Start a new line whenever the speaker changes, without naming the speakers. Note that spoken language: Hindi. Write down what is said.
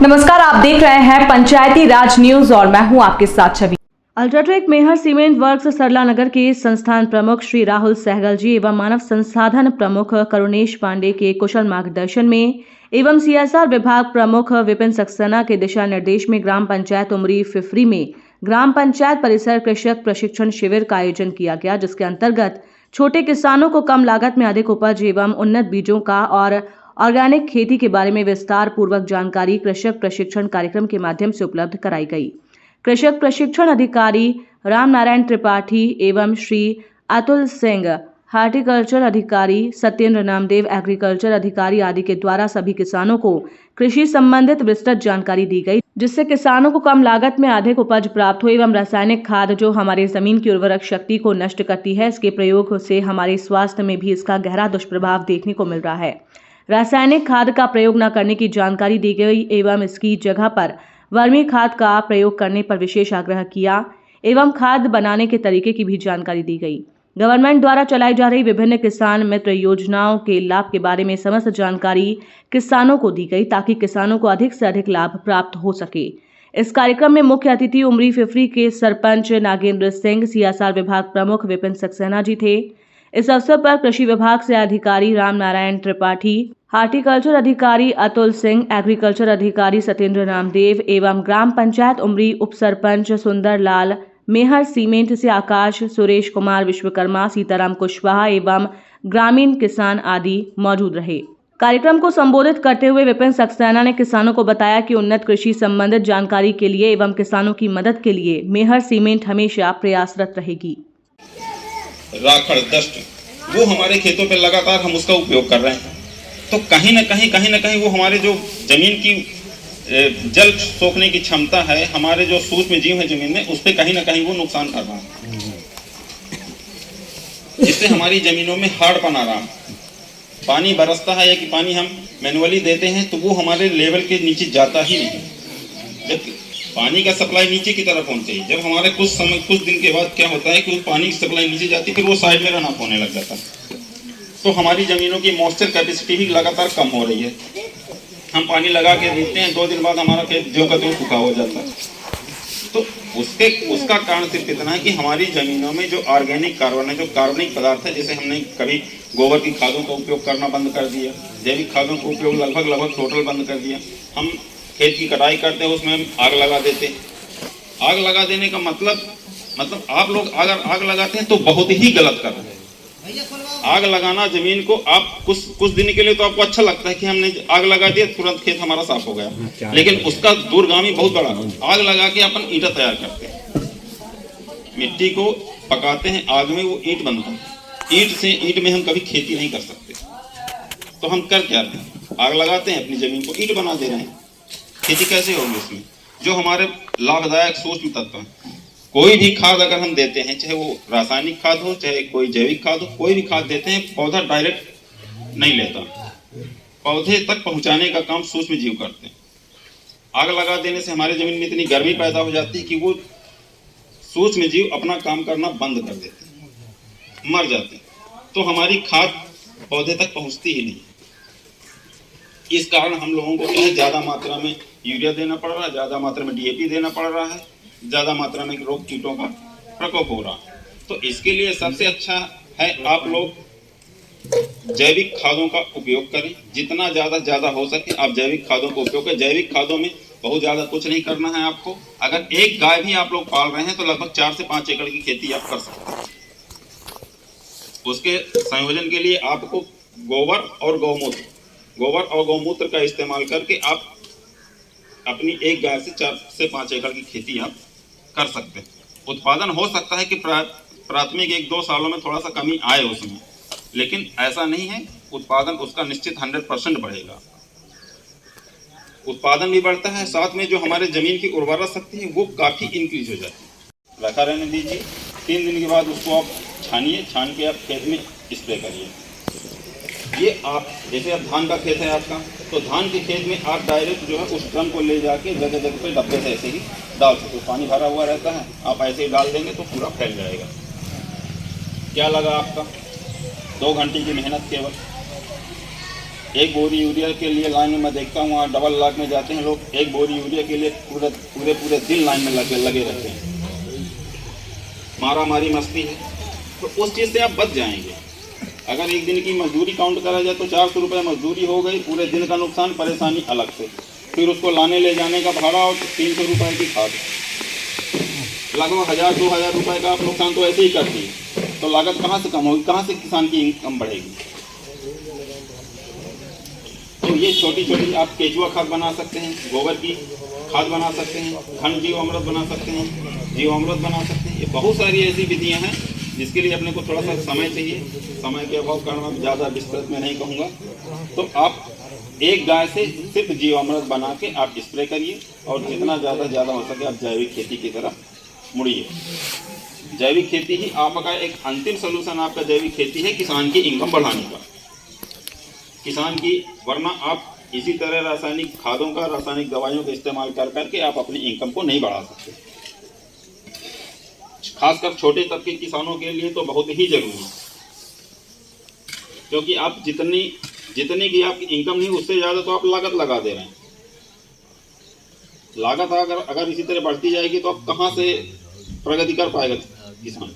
नमस्कार, आप देख रहे हैं पंचायती राज न्यूज और मैं हूं आपके साथ छवि। अल्ट्राटेक मेहर सीमेंट वर्क्स सरला नगर के संस्थान प्रमुख श्री राहुल सहगल जी एवं मानव संसाधन प्रमुख करुणेश पांडे के कुशल मार्गदर्शन में एवं सीएसआर विभाग प्रमुख विपिन सक्सेना के दिशा निर्देश में ग्राम पंचायत उमरी फिफरी में ग्राम पंचायत परिसर कृषक प्रशिक्षण शिविर का आयोजन किया गया, जिसके अंतर्गत छोटे किसानों को कम लागत में अधिक उपज एवं उन्नत बीजों का और ऑर्गेनिक खेती के बारे में विस्तार पूर्वक जानकारी कृषक प्रशिक्षण कार्यक्रम के माध्यम से उपलब्ध कराई गई। कृषक प्रशिक्षण अधिकारी राम नारायण त्रिपाठी एवं श्री अतुल सिंह हार्टिकल्चर अधिकारी, सत्येंद्र नामदेव एग्रीकल्चर अधिकारी आदि के द्वारा सभी किसानों को कृषि संबंधित विस्तृत जानकारी दी गई, जिससे किसानों को कम लागत में अधिक उपज प्राप्त हो एवं रासायनिक खाद जो हमारे जमीन की उर्वरक शक्ति को नष्ट करती है, इसके प्रयोग से हमारे स्वास्थ्य में भी इसका गहरा दुष्प्रभाव देखने को मिल रहा है। रासायनिक खाद का प्रयोग न करने की जानकारी दी गई एवं इसकी जगह पर वर्मी खाद का प्रयोग करने पर विशेष आग्रह किया एवं खाद बनाने के तरीके की भी जानकारी दी गई। गवर्नमेंट द्वारा चलाई जा रही विभिन्न किसान मित्र योजनाओं के लाभ के बारे में समस्त जानकारी किसानों को दी गई, ताकि किसानों को अधिक से अधिक लाभ प्राप्त हो सके। इस कार्यक्रम में मुख्य अतिथि उमरी फिफरी के सरपंच नागेंद्र सिंह, सीएसआर विभाग प्रमुख विपिन सक्सेना जी थे। इस अवसर पर कृषि विभाग से अधिकारी राम नारायण त्रिपाठी, हार्टिकल्चर अधिकारी अतुल सिंह, एग्रीकल्चर अधिकारी सत्येंद्र नामदेव एवं ग्राम पंचायत उमरी उप सरपंच सुंदर लाल, मेहर सीमेंट से आकाश, सुरेश कुमार विश्वकर्मा, सीताराम कुशवाहा एवं ग्रामीण किसान आदि मौजूद रहे। कार्यक्रम को संबोधित करते हुए विपिन सक्सेना ने किसानों को बताया कि उन्नत कृषि संबंधित जानकारी के लिए एवं किसानों की मदद के लिए मेहर सीमेंट हमेशा प्रयासरत रहेगी।
राखड़ डस्ट वो हमारे खेतों पे लगातार हम उसका उपयोग कर रहे हैं, तो कहीं ना कहीं वो हमारे जो जमीन की जल सोखने की क्षमता है, हमारे जो सूक्ष्म जीव है जमीन में, उस पे कहीं ना कहीं वो नुकसान कर रहा है, जिससे हमारी जमीनों में हार्डपन आ रहा है। पानी बरसता है या कि पानी हम मैनुअली देते हैं तो वो हमारे लेवल के नीचे जाता ही नहीं। जब पानी का सप्लाई नीचे की तरफ होनी चाहिए, जब हमारे कुछ दिन के बाद क्या होता है कि पानी की सप्लाई नीचे जाती है, फिर वो साइड में रन ऑफ होने लग जाता है, तो हमारी जमीनों की मॉइस्चर कैपेसिटी भी लगातार कम हो रही है। हम पानी लगा के देखते हैं, 2 दिन बाद हमारा खेत जो का तो सूखा हो जाता है। तो उसका कारण सिर्फ इतना है कि हमारी जमीनों में जो ऑर्गेनिक कार्बन है, जो कार्बनिक पदार्थ है, जैसे हमने कभी गोबर की खादों का उपयोग करना बंद कर दिया, जैविक खादों का उपयोग लगभग टोटल बंद कर दिया। हम खेत की कटाई करते हैं, उसमें हम आग लगा देते हैं। आग लगा देने का मतलब आप लोग अगर आग लगाते हैं तो बहुत ही गलत कर रहे हैं। आग लगाना जमीन को आप कुछ दिन के लिए तो आपको अच्छा लगता है कि हमने आग लगा दिया, तुरंत खेत हमारा साफ हो गया, लेकिन उसका दूरगामी बहुत बड़ा। आग लगा के अपन ईंटा तैयार करते हैं, मिट्टी को पकाते हैं आग में, वो ईंट बनता है। ईंट में हम कभी खेती नहीं कर सकते, तो हम कर क्या रहे हैं? आग लगाते हैं, अपनी जमीन को ईंट बना दे रहे हैं। खेती कैसे होगी उसमें? जो हमारे लाभदायक सूक्ष्म तत्व हैं, कोई भी खाद अगर हम देते हैं, चाहे वो रासायनिक खाद हो, चाहे कोई जैविक खाद हो, कोई भी खाद देते हैं, पौधा डायरेक्ट नहीं लेता, पौधे तक पहुंचाने का काम सूक्ष्म जीव करते हैं। आग लगा देने से हमारे जमीन में इतनी गर्मी पैदा हो जाती है कि वो सूक्ष्म जीव अपना काम करना बंद कर देते हैं, मर जाते हैं, तो हमारी खाद पौधे तक पहुंचती ही नहीं। इस कारण हम लोगों को ज्यादा मात्रा में यूरिया देना पड़ रहा है, ज्यादा मात्रा में डीएपी देना पड़ रहा है, ज्यादा मात्रा में रोग कीटों का प्रकोप हो रहा है। तो इसके लिए सबसे अच्छा है आप लोग जैविक खादों का उपयोग करें, जितना ज्यादा हो सके आप जैविक खादों का उपयोग करें। जैविक खादों में बहुत ज्यादा कुछ नहीं करना है आपको। अगर एक गाय भी आप लोग पाल रहे हैं तो लगभग 4 से 5 एकड़ की खेती आप कर सकते हैं। उसके संयोजन के लिए आपको गोबर और गौमूत्र का इस्तेमाल करके आप अपनी एक गाय से 4 से 5 एकड़ की खेती आप कर सकते हैं। उत्पादन हो सकता है कि प्राथमिक 1-2 सालों में थोड़ा सा कमी आए उसमें, लेकिन ऐसा नहीं है। उत्पादन उसका निश्चित 100% बढ़ेगा। उत्पादन भी बढ़ता है, साथ में जो हमारे जमीन की उर्वरा शक्ति है वो काफ़ी इंक्रीज हो जाती है। रखा रहने दीजिए, 3 दिन के बाद उसको आप छान के आप खेत में स्प्रे करिए। ये आप जैसे अब धान का खेत है आपका, तो धान के खेत में आप डायरेक्ट जो है उस ड्रम को ले जाके जगह पे डब्बे से ऐसे ही डाल सकते हो। पानी भरा हुआ रहता है, आप ऐसे ही डाल देंगे तो पूरा फैल जाएगा। क्या लगा आपका? 2 घंटे की मेहनत केवल। एक बोरी यूरिया के लिए लाइन में मैं देखता हूँ वहाँ डबल लाख में जाते हैं लोग। एक बोरी यूरिया के लिए पूरे दिन लाइन में लगे रहते हैं। मारा मारी मस्ती है, तो उस चीज़ से आप बच जाएंगे। अगर एक दिन की मजदूरी काउंट करा जाए तो 400 रुपये मजदूरी हो गई, पूरे दिन का नुकसान, परेशानी अलग से, फिर उसको लाने ले जाने का भाड़ा और 300 रुपये की खाद, लगभग 1000-2000 रुपये का आप नुकसान तो ऐसे ही कर दिए। तो लागत कहाँ से कम होगी, कहाँ से किसान की इनकम बढ़ेगी। तो ये छोटी छोटी आप केचुआ खाद बना सकते हैं, गोबर की खाद बना सकते हैं, घन जीवामृत बना सकते हैं, जीवामृत बना सकते हैं। ये बहुत सारी ऐसी विधियां हैं जिसके लिए अपने को थोड़ा सा समय चाहिए। समय के अभाव कारण मैं ज़्यादा विस्तृत में नहीं कहूँगा। तो आप एक गाय से सिर्फ जीवामृत बना के आप स्प्रे करिए और जितना ज़्यादा हो सके आप जैविक खेती की तरफ मुड़िए। जैविक खेती ही आपका एक अंतिम सोल्यूशन, आपका जैविक खेती है किसान की इनकम बढ़ाने का। किसान की, वरना आप इसी तरह रासायनिक खादों का, रासायनिक दवाइयों का इस्तेमाल कर करके आप अपनी इनकम को नहीं बढ़ा सकते। खासकर छोटे तबके किसानों के लिए तो बहुत ही जरूरी है, क्योंकि आप जितनी की आपकी इनकम नहीं, उससे ज़्यादा तो आप लागत लगा दे रहे हैं। लागत अगर इसी तरह बढ़ती जाएगी तो आप कहाँ से प्रगति कर पाएगा किसान।